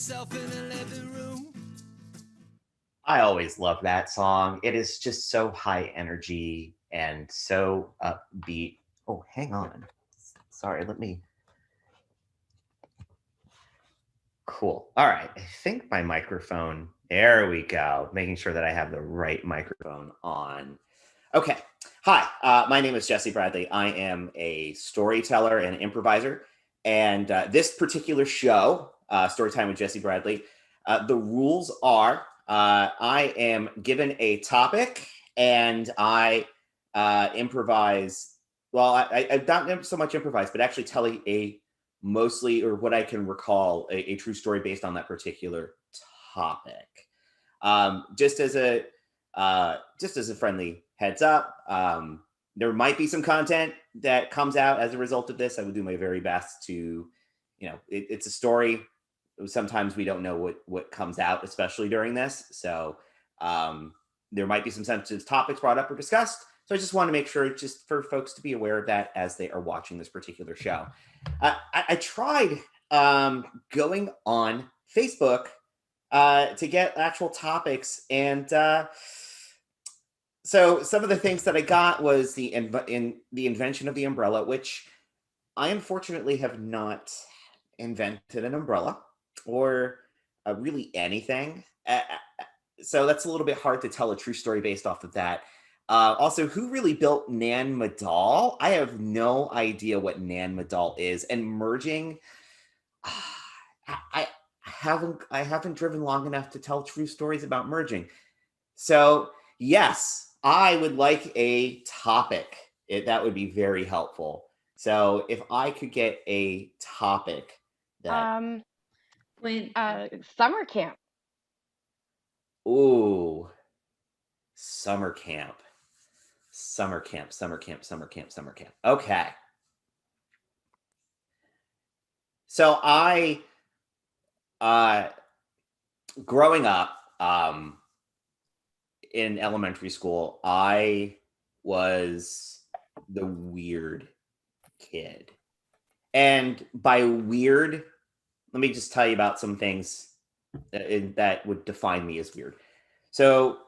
yourself in a living room. I always love that song. It is just so high energy and so upbeat. Oh, hang on. Sorry, let me. Cool. All right. I think my microphone. There we go. Making sure that I have the right microphone on. Okay. Hi, my name is Jesse Bradley. I am a storyteller and improviser. And this particular show, Storytime with Jesse Bradley, the rules are I am given a topic and I improvise. Well, I've not so much improvise, but actually tell a mostly, or what I can recall, a true story based on that particular topic. Just as a friendly heads up, there might be some content that comes out as a result of this. I would do my very best to, it's a story. Sometimes we don't know what comes out, especially during this. So there might be some sensitive topics brought up or discussed. So I just want to make sure, just for folks to be aware of that as they are watching this particular show. I tried going on Facebook to get actual topics, and so some of the things that I got was the invention of the umbrella, which I unfortunately have not invented an umbrella or really anything. So that's a little bit hard to tell a true story based off of that. Also, who really built Nan Madal? I have no idea what Nan Madal is. And merging, I haven't driven long enough to tell true stories about merging. So yes, I would like a topic. That would be very helpful. So if I could get a topic that When Summer camp. ooh, summer camp. Summer camp, summer camp, summer camp, summer camp. Okay. So I growing up in elementary school, I was the weird kid. And by weird, let me just tell you about some things that would define me as weird. So,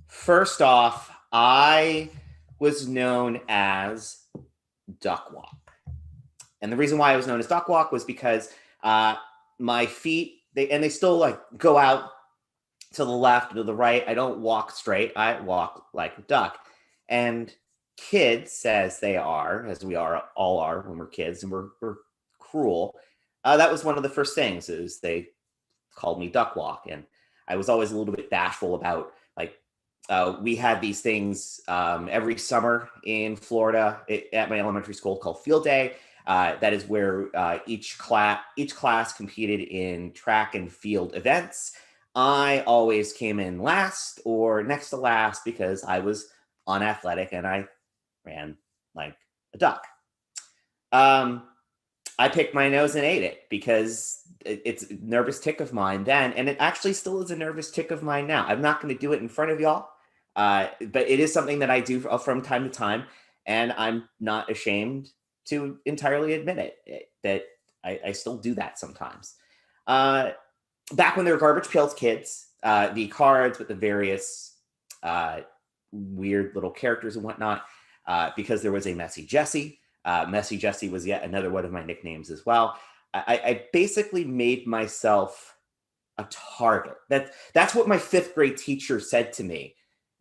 first off, I was known as Duck Walk. And the reason why I was known as Duck Walk was because my feet, they still like go out to the left, to the right. I don't walk straight. I walk like a duck. And kids, as they are, as we all are when we're kids, and we're cruel. That was one of the first things, is they called me Duck Walk, and I was always a little bit bashful about, like, we had these things every summer in Florida at my elementary school called Field Day. That is where each class competed in track and field events. I always came in last or next to last because I was unathletic and I ran like a duck. I picked my nose and ate it because it's a nervous tick of mine then, and it actually still is a nervous tick of mine now. I'm not going to do it in front of y'all, but it is something that I do from time to time, and I'm not ashamed to entirely admit it, that I still do that sometimes. Back when there were Garbage Pails Kids, the cards with the various weird little characters and whatnot, because there was a Messy Jessie. Messy Jessie was yet another one of my nicknames as well. I basically made myself a target. That's what my fifth grade teacher said to me.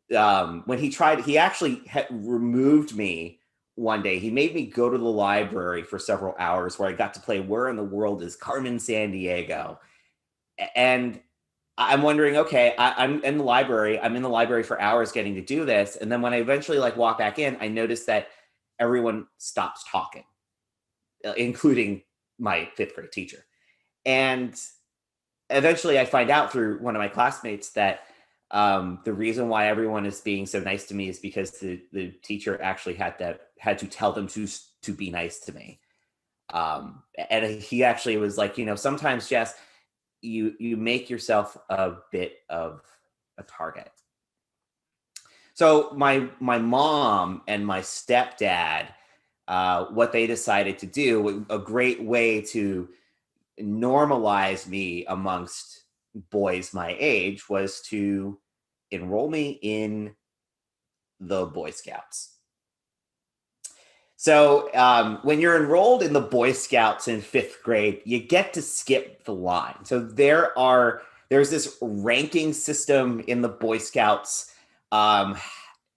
When he actually removed me one day. He made me go to the library for several hours where I got to play Where in the World is Carmen Sandiego? And I'm wondering, okay, I'm in the library. I'm in the library for hours getting to do this. And then when I eventually walk back in, I noticed that everyone stops talking, including my fifth grade teacher. And eventually I find out through one of my classmates that the reason why everyone is being so nice to me is because the teacher actually had to tell them to be nice to me. And he actually was like, sometimes, Jess, you make yourself a bit of a target. So my mom and my stepdad, what they decided to do, a great way to normalize me amongst boys my age was to enroll me in the Boy Scouts. So when you're enrolled in the Boy Scouts in fifth grade, you get to skip the line. So there's this ranking system in the Boy Scouts, and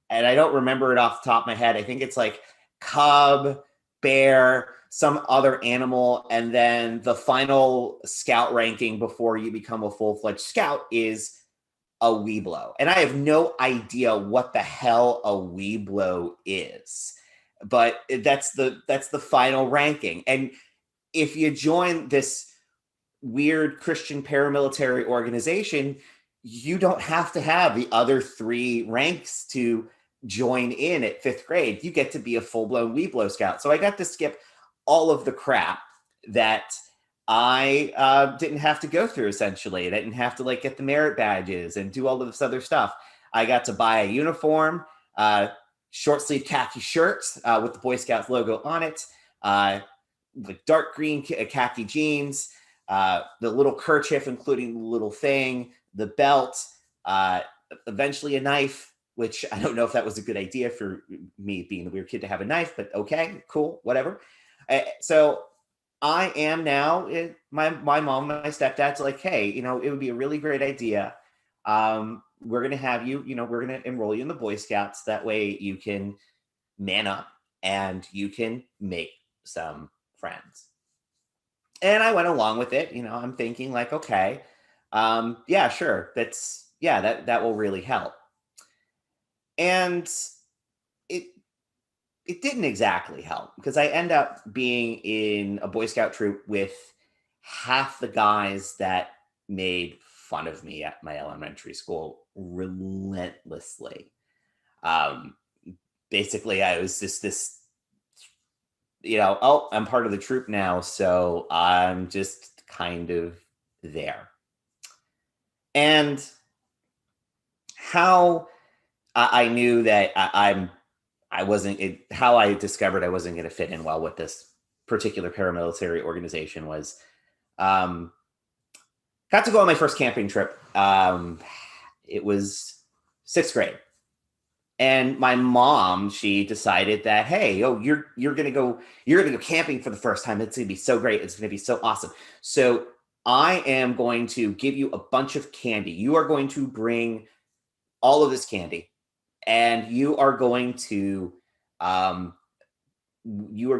I don't remember it off the top of my head. I think it's like cub, bear, some other animal, and then the final scout ranking before you become a full-fledged scout is a Weeblo. And I have no idea what the hell a Weeblo is, but that's the final ranking. And if you join this weird Christian paramilitary organization, you don't have to have the other three ranks to join in at fifth grade. You get to be a full-blown Weeblo scout. So I got to skip all of the crap that I didn't have to go through. Essentially, I didn't have to like get the merit badges and do all of this other stuff. I got to buy a uniform, short sleeve khaki shirts with the Boy Scouts logo on it, the dark green khaki jeans, the little kerchief, including the little thing, the belt, eventually a knife, which I don't know if that was a good idea for me being the weird kid to have a knife, but okay, cool, whatever. So I am now, my mom, my stepdad's like, hey, it would be a really great idea. We're going to have you, we're going to enroll you in the Boy Scouts. That way you can man up and you can make some friends. And I went along with it. I'm thinking like, okay, yeah, sure. That will really help. And it didn't exactly help because I end up being in a Boy Scout troop with half the guys that made fun of me at my elementary school relentlessly. Basically, I was just this, oh, I'm part of the troop now, so I'm just kind of there. And how I knew that I wasn't, how I discovered I wasn't going to fit in well with this particular paramilitary organization was, got to go on my first camping trip. It was sixth grade. And my mom, she decided that, hey, you're gonna go camping for the first time. It's gonna be so great. It's gonna be so awesome. So I am going to give you a bunch of candy. You are going to bring all of this candy, and you are going to you're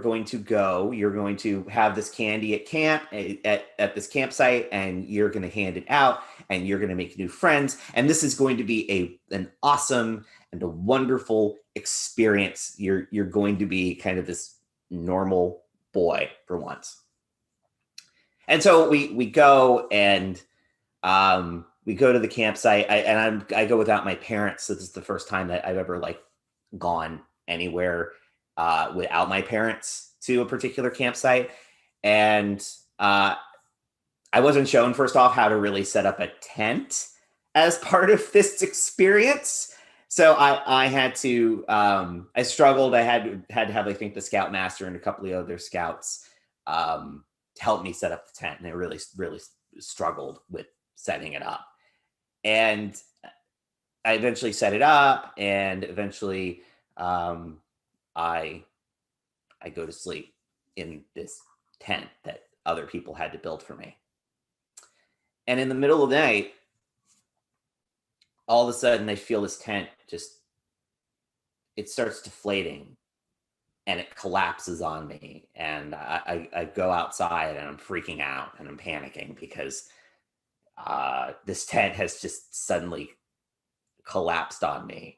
going to have this candy at camp at this campsite, and you're going to hand it out, and you're going to make new friends, and this is going to be an awesome and a wonderful experience. You're going to be kind of this normal boy for once. And so we go, and we go to the campsite. I go without my parents. So this is the first time that I've ever like gone anywhere without my parents to a particular campsite. And I wasn't shown, first off, how to really set up a tent as part of this experience. So I had to, I struggled. I had to have, I think, the scoutmaster and a couple of other scouts to help me set up the tent. And I really, really struggled with setting it up. And I eventually set it up, and eventually I go to sleep in this tent that other people had to build for me. And in the middle of the night, all of a sudden I feel this tent it starts deflating, and it collapses on me. And I go outside, and I'm freaking out, and I'm panicking because this tent has just suddenly collapsed on me.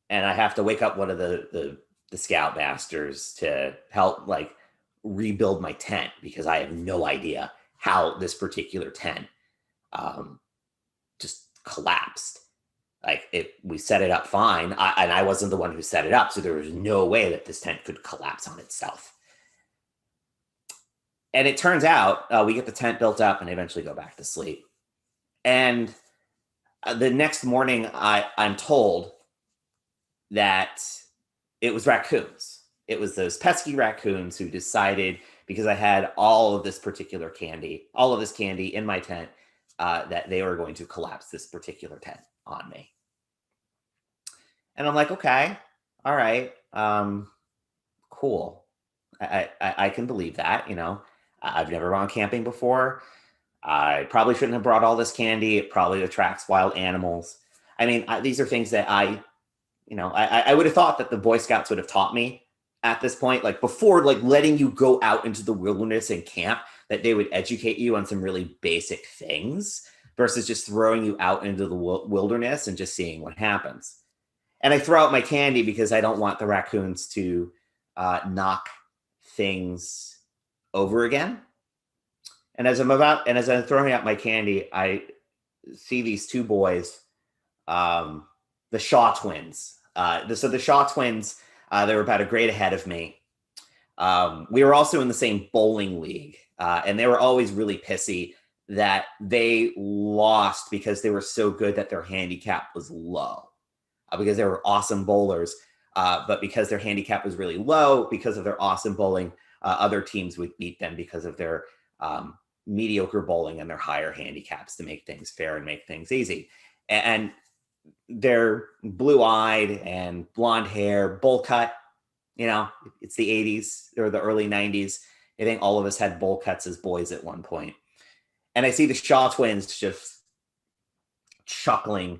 And I have to wake up one of the scoutmasters to help like rebuild my tent, because I have no idea how this particular tent just collapsed. Like we set it up fine, and I wasn't the one who set it up, so there was no way that this tent could collapse on itself. And it turns out we get the tent built up and eventually go back to sleep. And the next morning, I'm told that it was raccoons. It was those pesky raccoons who decided, because I had all of this candy in my tent, that they were going to collapse this particular tent on me. And I'm like, okay, all right, cool. I can believe that, I've never gone camping before. I probably shouldn't have brought all this candy. It probably attracts wild animals. I mean, these are things that I would have thought that the Boy Scouts would have taught me at this point, like before, like letting you go out into the wilderness and camp, that they would educate you on some really basic things versus just throwing you out into the wilderness and just seeing what happens. And I throw out my candy because I don't want the raccoons to knock things over again. And as I'm throwing out my candy, I see these two boys, the Shaw twins. So the Shaw twins, they were about a grade ahead of me. We were also in the same bowling league, and they were always really pissy that they lost because they were so good that their handicap was low, because they were awesome bowlers. But because their handicap was really low, because of their awesome bowling, other teams would beat them because of their mediocre bowling and their higher handicaps to make things fair and make things easy. And they're blue-eyed and blonde hair, bowl cut. It's the 80s or the early 90s. I think all of us had bowl cuts as boys at one point. And I see the Shaw twins just chuckling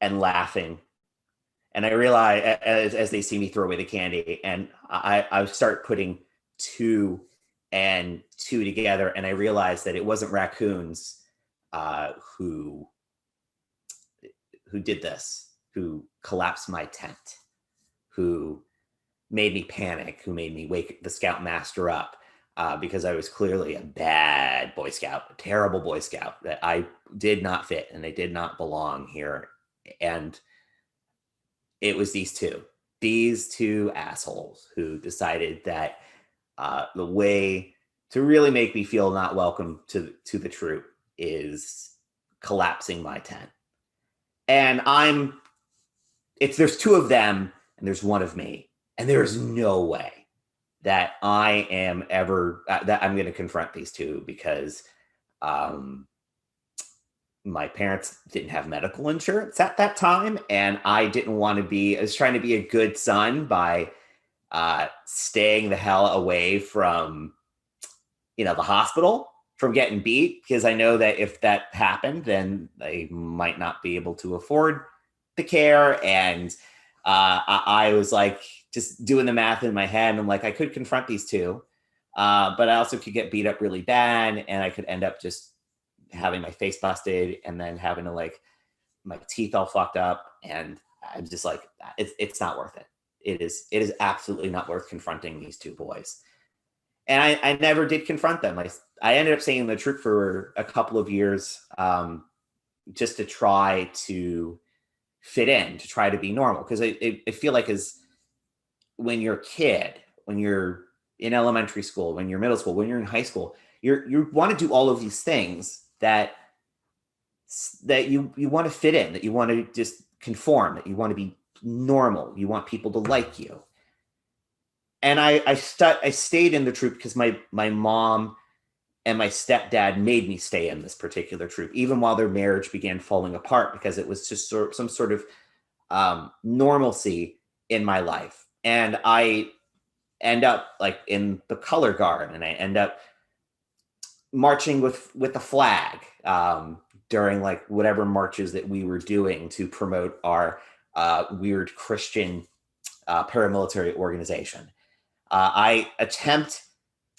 and laughing. And I realize, as they see me throw away the candy, and I start putting two and two together, and I realized that it wasn't raccoons who did this, who collapsed my tent, who made me panic, who made me wake the scoutmaster up, because I was clearly a bad Boy Scout, a terrible Boy Scout, that I did not fit and I did not belong here. And it was these two assholes who decided that the way to really make me feel not welcome to the troop is collapsing my tent. And there's two of them and there's one of me. And there's no way that I am ever, that I'm going to confront these two, because my parents didn't have medical insurance at that time. And I was trying to be a good son by staying the hell away from, the hospital, from getting beat, because I know that if that happened, then they might not be able to afford the care. And I was like, just doing the math in my head, and I'm like, I could confront these two, but I also could get beat up really bad, and I could end up just having my face busted and then having to, like, my teeth all fucked up. And I'm just like, it's not worth it. It is absolutely not worth confronting these two boys. And I never did confront them. I ended up staying in the troop for a couple of years, just to try to fit in, to try to be normal. Because I feel like, as when you're a kid, when you're in elementary school, when you're middle school, when you're in high school, you want to do all of these things that you want to fit in, that you want to just conform, that you want to be normal, you want people to like you. And I stayed in the troop because my mom and my stepdad made me stay in this particular troop, even while their marriage began falling apart, because it was just some sort of normalcy in my life. And I end up, like, in the color guard, and I end up marching with the flag during, like, whatever marches that we were doing to promote our weird Christian paramilitary organization. I attempt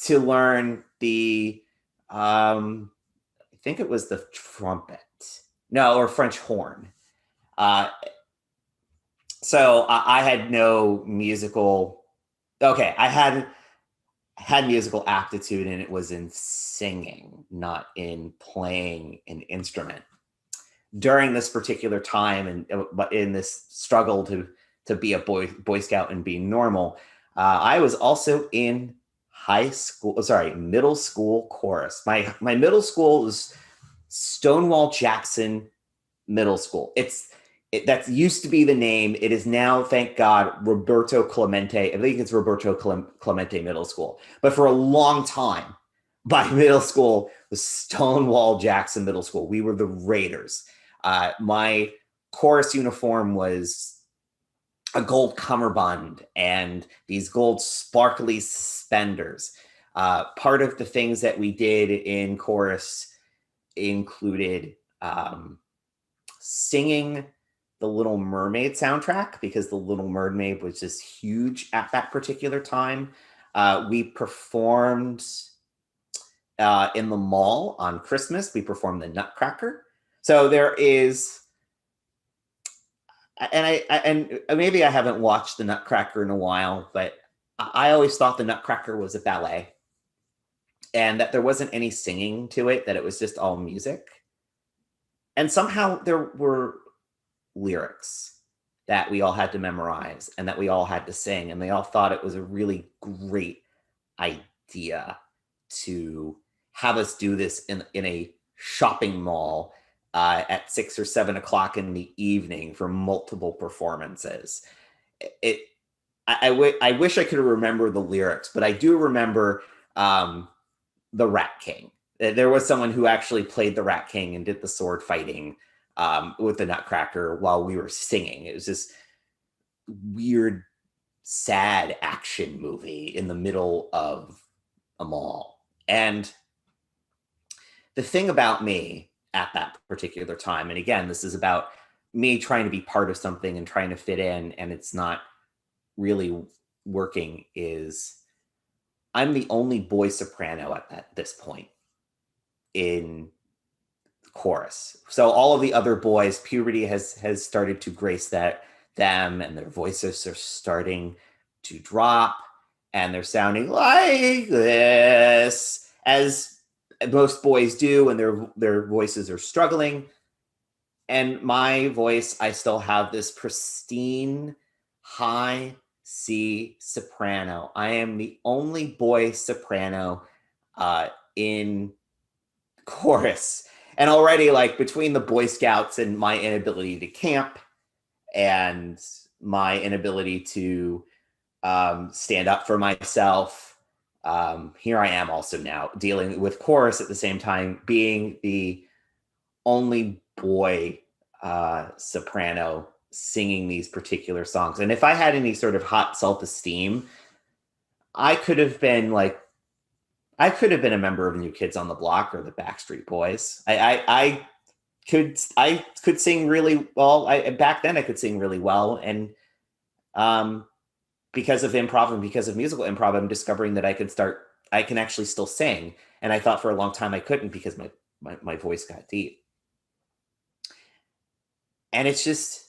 to learn I think it was the trumpet, or French horn. So I had no musical. Okay, I had musical aptitude, and it was in singing, not in playing an instrument. During this particular time, and in this struggle to be a Boy Scout and be normal, I was also in middle school chorus. My middle school is Stonewall Jackson Middle School. That used to be the name. It is now, thank God, Roberto Clemente. I think it's Roberto Clemente Middle School. But for a long time, my middle school was Stonewall Jackson Middle School. We were the Raiders. My chorus uniform was a gold cummerbund and these gold sparkly suspenders. Part of the things that we did in chorus included singing the Little Mermaid soundtrack, because the Little Mermaid was just huge at that particular time. We performed in the mall on Christmas. We performed the Nutcracker. So there is, and maybe I haven't watched the Nutcracker in a while, but I always thought the Nutcracker was a ballet, and that there wasn't any singing to it, that it was just all music. And somehow there were lyrics that we all had to memorize and that we all had to sing, and they all thought it was a really great idea to have us do this in a shopping mall at 6 or 7 o'clock in the evening for multiple performances. I wish I could remember the lyrics, but I do remember the Rat King. There was someone who actually played the Rat King and did the sword fighting with the Nutcracker while we were singing. It was this weird, sad action movie in the middle of a mall. And the thing about me at that particular time, and again, this is about me trying to be part of something and trying to fit in, and it's not really working, is I'm the only boy soprano at this point in chorus. So all of the other boys, puberty has started to grace them, and their voices are starting to drop, and they're sounding like this, as most boys do when their voices are struggling. And my voice, I still have this pristine high C soprano. I am the only boy soprano in chorus. And already, like, between the Boy Scouts and my inability to camp and my inability to stand up for myself, here I am also now dealing with chorus at the same time, being the only boy soprano singing these particular songs. And if I had any sort of hot self-esteem, I could have been a member of New Kids on the Block or the Backstreet Boys. I could sing really well. Back then I could sing really well, and because of improv and because of musical improv, I'm discovering that I can actually still sing. And I thought for a long time I couldn't, because my voice got deep. And it's just,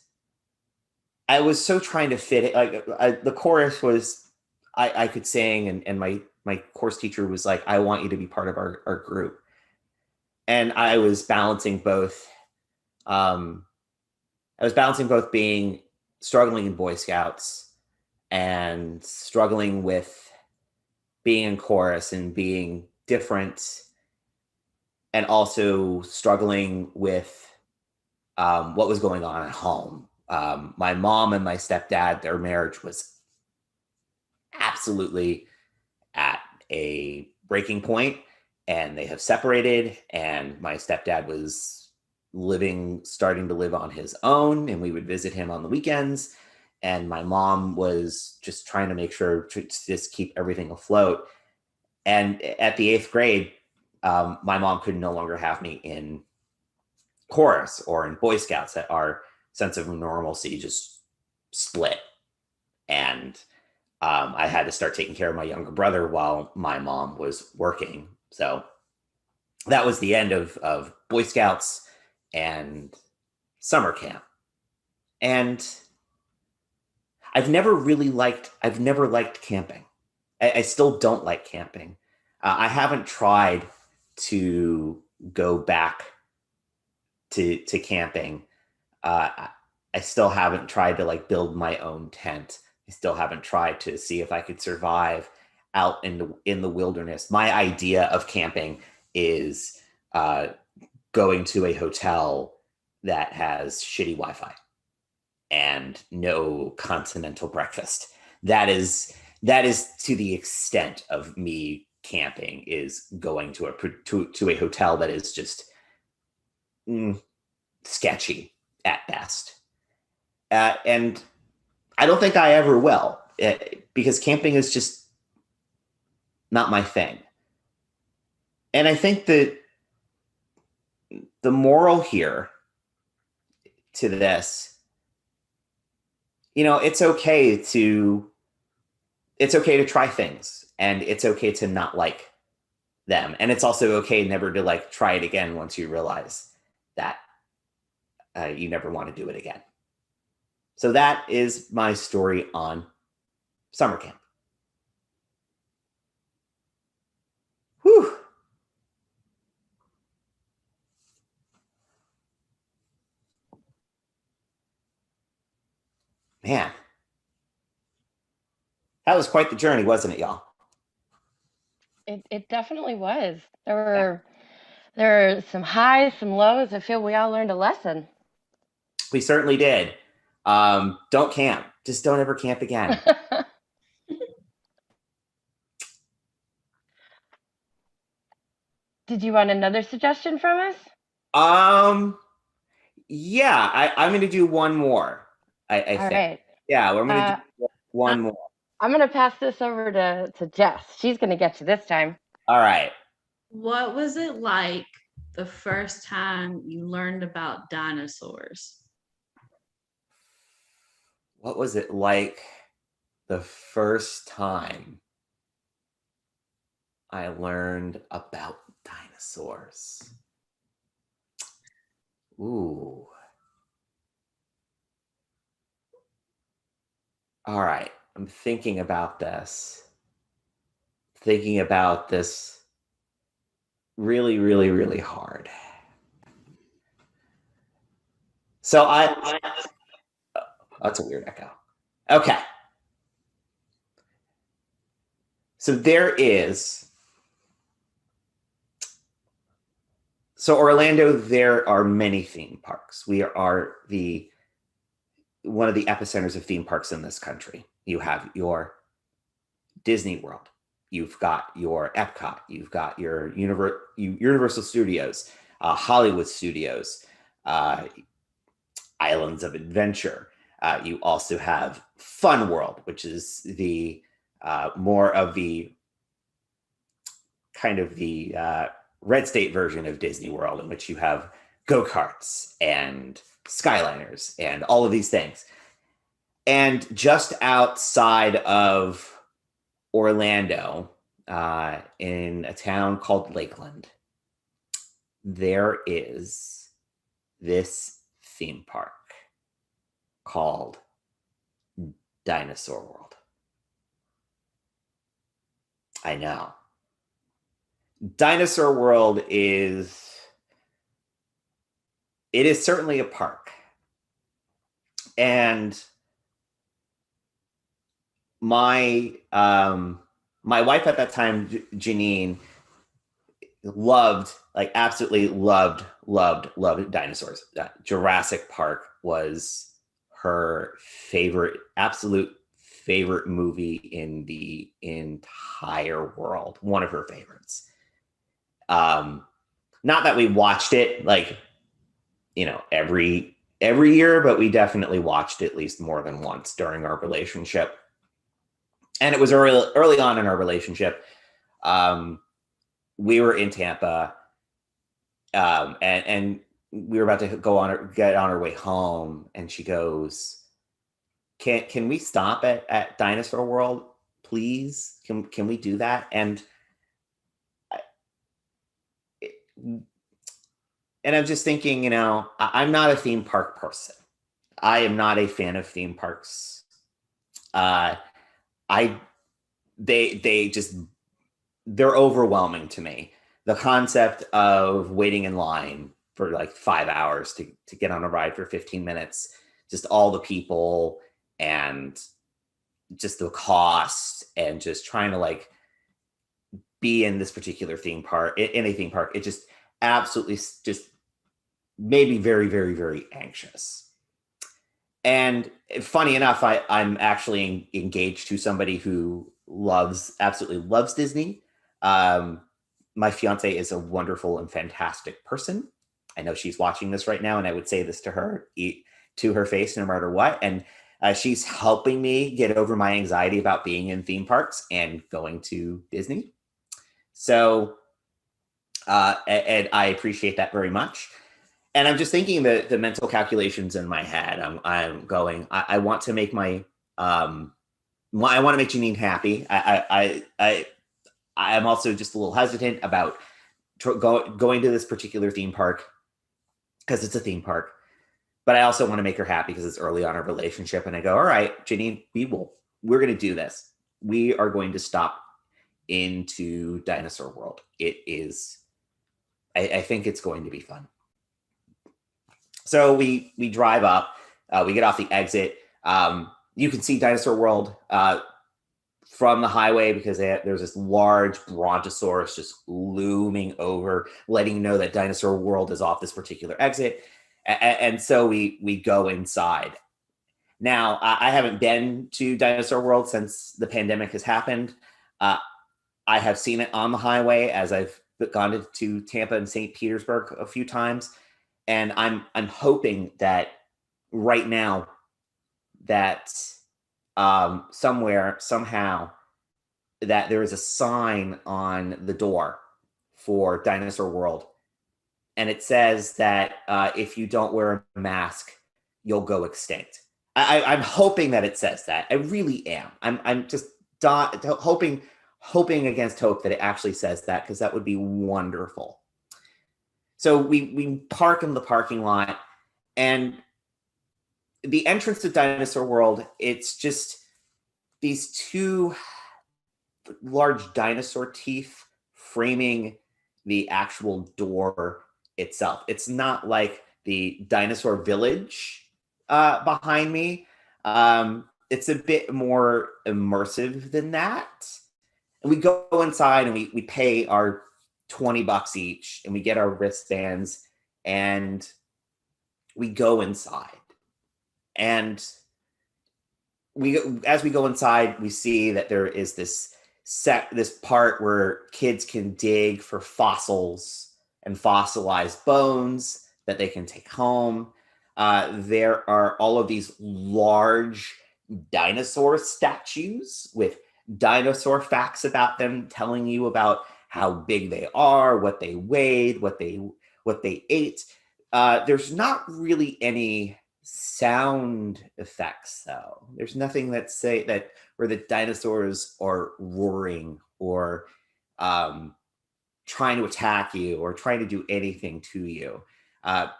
I was so trying to fit it. Like the chorus was, I could sing, and my course teacher was like, I want you to be part of our group. And I was balancing both. Being struggling in Boy Scouts and struggling with being in chorus and being different, and also struggling with what was going on at home. My mom and my stepdad, their marriage was absolutely at a breaking point, and they have separated, and my stepdad was starting to live on his own, and we would visit him on the weekends, and my mom was just trying to make sure to just keep everything afloat. And at the 8th grade, my mom could no longer have me in chorus or in Boy Scouts. That our sense of normalcy just split, and I had to start taking care of my younger brother while my mom was working. So that was the end of Boy Scouts and summer camp. And I've never liked camping. I still don't like camping. I haven't tried to go back to camping. I still haven't tried to like build my own tent. I still haven't tried to see if I could survive out in the wilderness. My idea of camping is going to a hotel that has shitty Wi-Fi. and no continental breakfast. That is to the extent of me camping, is going to a hotel that is just sketchy at best. And I don't think I ever will, because camping is just not my thing. And I think that the moral here to this, it's okay to try things, and it's okay to not like them, and it's also okay never to like try it again once you realize that you never want to do it again. So that is my story on summer camp. Whew. Man, that was quite the journey, wasn't it, y'all? It definitely was. There Yeah. were some highs, some lows. I feel we all learned a lesson. We certainly did. Don't camp. Just don't ever camp again. Did you want another suggestion from us? Yeah, I'm going to do one more. I All think. right. Yeah, we're going to do one more. I'm going to pass this over to Jess. She's going to get you this time. All right. What was it like the first time you learned about dinosaurs? What was it like the first time I learned about dinosaurs? Ooh. All right. I'm thinking about this. Thinking about this really, really, really hard. So oh, that's a weird echo. Okay. So Orlando, there are many theme parks. We are one of the epicenters of theme parks in this country. You have your Disney World, you've got your Epcot, you've got your Universal Studios, Hollywood Studios, Islands of Adventure. You also have Fun World, which is the more of the kind of the red state version of Disney World, in which you have go-karts and Skyliners and all of these things. And just outside of Orlando, in a town called Lakeland, there is this theme park called Dinosaur World. I know. Dinosaur World it is certainly a park. And my wife at that time, Janine, absolutely loved dinosaurs. Jurassic Park was her absolute favorite movie in the entire world. One of her favorites. Not that we watched it every year, but we definitely watched it at least more than once during our relationship. And it was early on in our relationship. We were in Tampa, and we were about to get on our way home, and she goes, "Can we stop at Dinosaur World, please? Can we do that?" And I'm just thinking, I'm not a theme park person. I am not a fan of theme parks. They're overwhelming to me. The concept of waiting in line for like 5 hours to get on a ride for 15 minutes, just all the people and just the cost, and just trying to be in this particular theme park, in a theme park, it just absolutely just made me very, very, very anxious. And funny enough, I'm actually engaged to somebody who absolutely loves Disney. Um, my fiance is a wonderful and fantastic person. I know she's watching this right now, and I would say this to her to her face no matter what. And she's helping me get over my anxiety about being in theme parks and going to Disney. So, and I appreciate that very much. And I'm just thinking the mental calculations in my head. I'm going. I want to make I want to make Janine happy. I'm also just a little hesitant about going to this particular theme park because it's a theme park. But I also want to make her happy because it's early on in our relationship. And I go, all right, Janine, we're going to do this. We are going to stop into Dinosaur World. It is, I think it's going to be fun. So we drive up, we get off the exit. You can see Dinosaur World from the highway because there's this large brontosaurus just looming over, letting you know that Dinosaur World is off this particular exit. And so we go inside. Now, I haven't been to Dinosaur World since the pandemic has happened. I have seen it on the highway as I've gone to Tampa and St. Petersburg a few times. And I'm hoping that right now that somewhere, somehow, that there is a sign on the door for Dinosaur World. And it says that if you don't wear a mask, you'll go extinct. I'm hoping that it says that. I really am. I'm just hoping against hope that it actually says that, because that would be wonderful. So we park in the parking lot, and the entrance to Dinosaur World, it's just these two large dinosaur teeth framing the actual door itself. It's not like the dinosaur village behind me. It's a bit more immersive than that. And we go inside and we pay our $20 each, and we get our wristbands, and we go inside. And as we go inside, we see that there is this part where kids can dig for fossils and fossilized bones that they can take home. There are all of these large dinosaur statues with dinosaur facts about them, telling you about how big they are, what they weighed, what they ate. There's not really any sound effects, though. There's nothing that say that where the dinosaurs are roaring or trying to attack you or trying to do anything to you.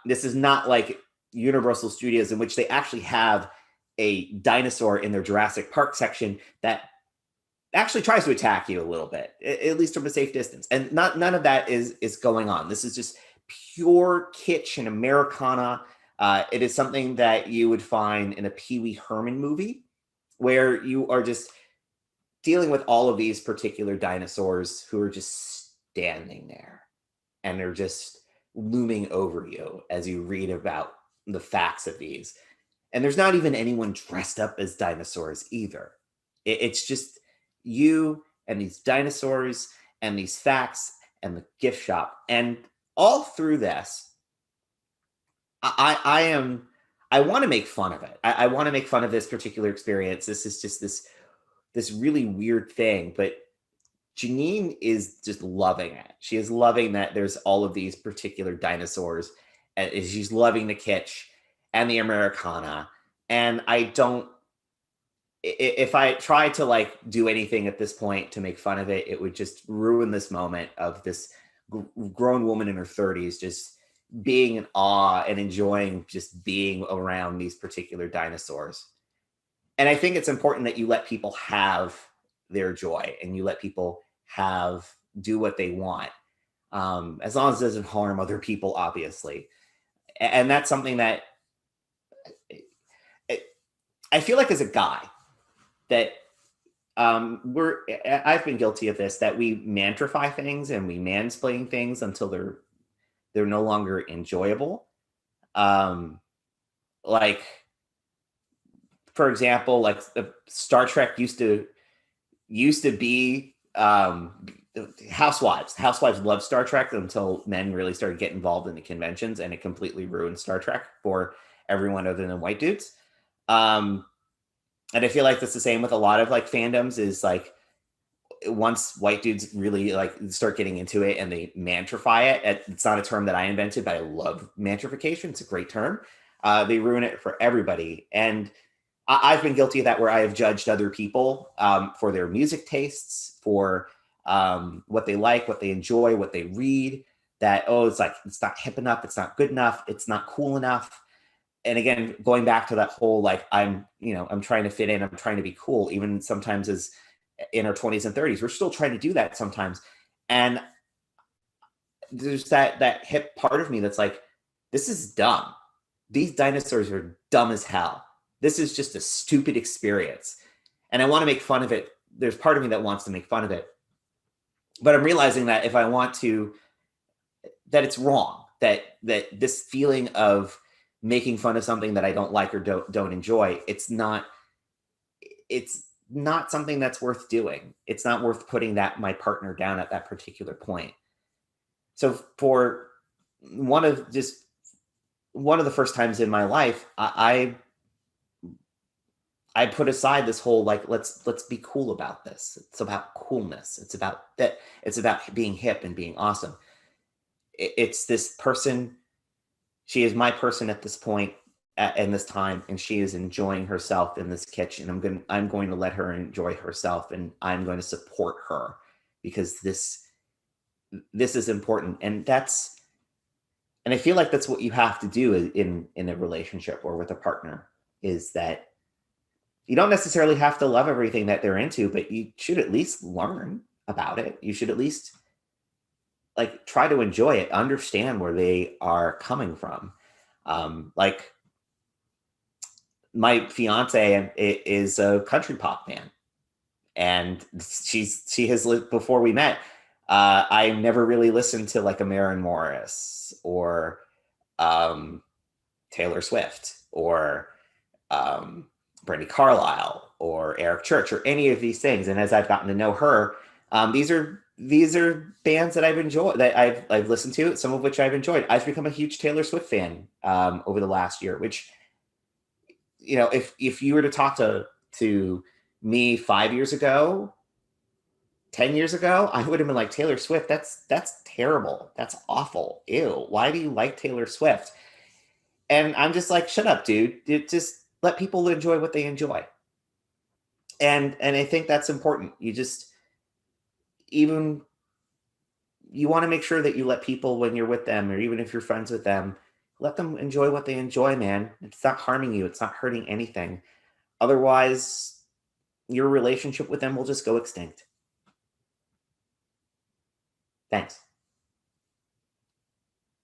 This is not like Universal Studios, in which they actually have a dinosaur in their Jurassic Park section that actually tries to attack you a little bit, at least from a safe distance. And none of that is going on. This is just pure kitsch and Americana. It is something that you would find in a Pee Wee Herman movie, where you are just dealing with all of these particular dinosaurs who are just standing there, and they're just looming over you as you read about the facts of these. And there's not even anyone dressed up as dinosaurs either. It's just you and these dinosaurs and these facts and the gift shop. And all through this, I want to make fun of it. I want to make fun of this particular experience. This is just this really weird thing, but Janine is just loving it. She is loving that there's all of these particular dinosaurs, and she's loving the kitsch and the Americana. And if I try to like do anything at this point to make fun of it, it would just ruin this moment of this grown woman in her 30s just being in awe and enjoying just being around these particular dinosaurs. And I think it's important that you let people have their joy, and you let people do what they want, as long as it doesn't harm other people, obviously. And that's something that I feel like, as a guy, that I've been guilty of this, that we mantrify things and we mansplain things until they're no longer enjoyable. Like, for example, like Star Trek used to be Housewives loved Star Trek until men really started getting involved in the conventions, and it completely ruined Star Trek for everyone other than white dudes. And I feel like that's the same with a lot of like fandoms, is like once white dudes really like start getting into it and they mantrify it, it's not a term that I invented, but I love mantrification. It's a great term. They ruin it for everybody. And I've been guilty of that, where I have judged other people for their music tastes, for what they like, what they enjoy, what they read. That, oh, it's like, it's not hip enough, it's not good enough, it's not cool enough. And again, going back to that whole like, I'm trying to fit in, I'm trying to be cool, even sometimes as in our 20s and 30s, we're still trying to do that sometimes. And there's that hip part of me that's like, this is dumb. These dinosaurs are dumb as hell. This is just a stupid experience. And I want to make fun of it. There's part of me that wants to make fun of it. But I'm realizing that if I want to, that it's wrong, that this feeling of making fun of something that I don't like or don't enjoy, it's not something that's worth doing. It's not worth putting my partner down at that particular point. So for one of the first times in my life, I put aside this whole like, let's be cool about this. It's about coolness. It's about that. It's about being hip and being awesome. It's this person. She is my person at this point in this time, and she is enjoying herself in this kitchen. I'm going to let her enjoy herself, and I'm going to support her, because this is important. And I feel like that's what you have to do in a relationship or with a partner, is that you don't necessarily have to love everything that they're into, but you should at least learn about it. You should at least like try to enjoy it, understand where they are coming from. Like my fiance is a country pop fan, and she has lived before we met. I never really listened to like a Maren Morris or Taylor Swift or Brandy Carlisle or Eric Church or any of these things. And as I've gotten to know her, these are bands that I've enjoyed, that I've listened to, some of which I've enjoyed. I've become a huge Taylor Swift fan over the last year, which, if you were to talk to me 5 years ago, 10 years ago, I would have been like, Taylor Swift, that's terrible. That's awful. Ew. Why do you like Taylor Swift? And I'm just like, shut up, dude. Just let people enjoy what they enjoy. And I think that's important. You want to make sure that you let people, when you're with them, or even if you're friends with them, let them enjoy what they enjoy, man. It's not harming you. It's not hurting anything. Otherwise, your relationship with them will just go extinct. Thanks.